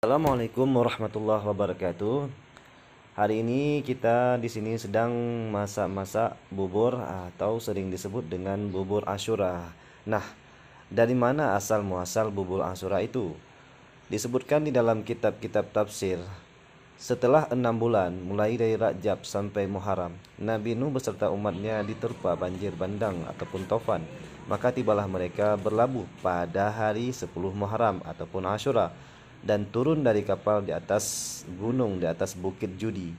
Assalamualaikum warahmatullahi wabarakatuh. Hari ini kita di sini sedang masak-masak bubur atau sering disebut dengan bubur Asyura. Nah, dari mana asal muasal bubur Asyura itu? Disebutkan di dalam kitab-kitab tafsir. Setelah 6 bulan, mulai dari Rajab sampai Muharram, Nabi Nuh beserta umatnya diterpa banjir bandang ataupun tofan. Maka tibalah mereka berlabuh pada hari 10 Muharram ataupun Asyura dan turun dari kapal di atas gunung, di atas bukit Judi.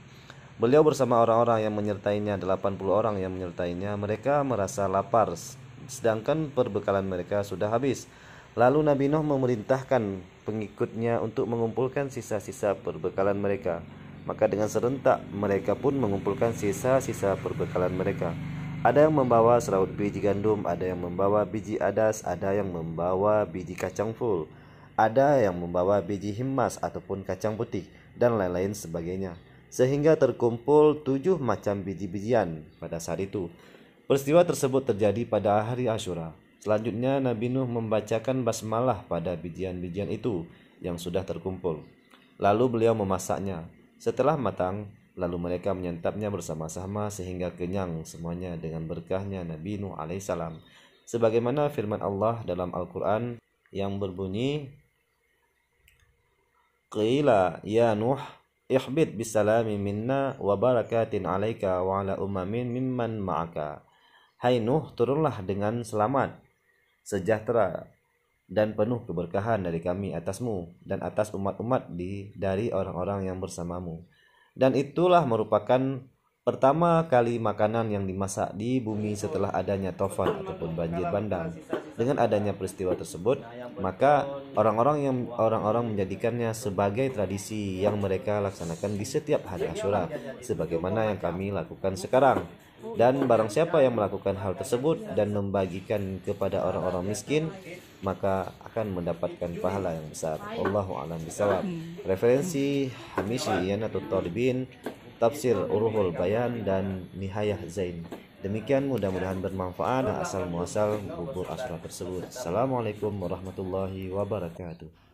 Beliau bersama orang-orang yang menyertainya, 80 orang yang menyertainya, mereka merasa lapar sedangkan perbekalan mereka sudah habis. Lalu Nabi Nuh memerintahkan pengikutnya untuk mengumpulkan sisa-sisa perbekalan mereka. Maka dengan serentak mereka pun mengumpulkan sisa-sisa perbekalan mereka. Ada yang membawa seraut biji gandum, ada yang membawa biji adas, ada yang membawa biji kacang full, ada yang membawa biji himmas ataupun kacang putih, dan lain-lain sebagainya. Sehingga terkumpul 7 macam biji-bijian pada saat itu. Peristiwa tersebut terjadi pada hari Asyura. Selanjutnya Nabi Nuh membacakan basmalah pada bijian-bijian itu yang sudah terkumpul. Lalu beliau memasaknya. Setelah matang, lalu mereka menyantapnya bersama-sama sehingga kenyang semuanya dengan berkahnya Nabi Nuh alaihissalam. Sebagaimana firman Allah dalam Al-Quran yang berbunyi, Qila ya Nuh ihbit bisalami minna wa barakatin alaika wa ala umamin mimman ma'aka. Hai Nuh, turunlah dengan selamat, sejahtera dan penuh keberkahan dari kami atasmu dan atas umat-umat dari orang-orang yang bersamamu. Dan itulah merupakan pertama kali makanan yang dimasak di bumi setelah adanya tofan ataupun banjir bandang. Dengan adanya peristiwa tersebut, maka orang-orang menjadikannya sebagai tradisi yang mereka laksanakan di setiap hari Asyura, sebagaimana yang kami lakukan sekarang. Dan barang siapa yang melakukan hal tersebut dan membagikan kepada orang-orang miskin, maka akan mendapatkan pahala yang besar. Wallahu a'lam bishawab. Referensi Hamishi Iyanatut Talibin, Tafsir Uruhul Bayan, dan Nihayah Zain. Demikian, mudah-mudahan bermanfaat asal muasal bubur Asyura tersebut. Assalamualaikum warahmatullahi wabarakatuh.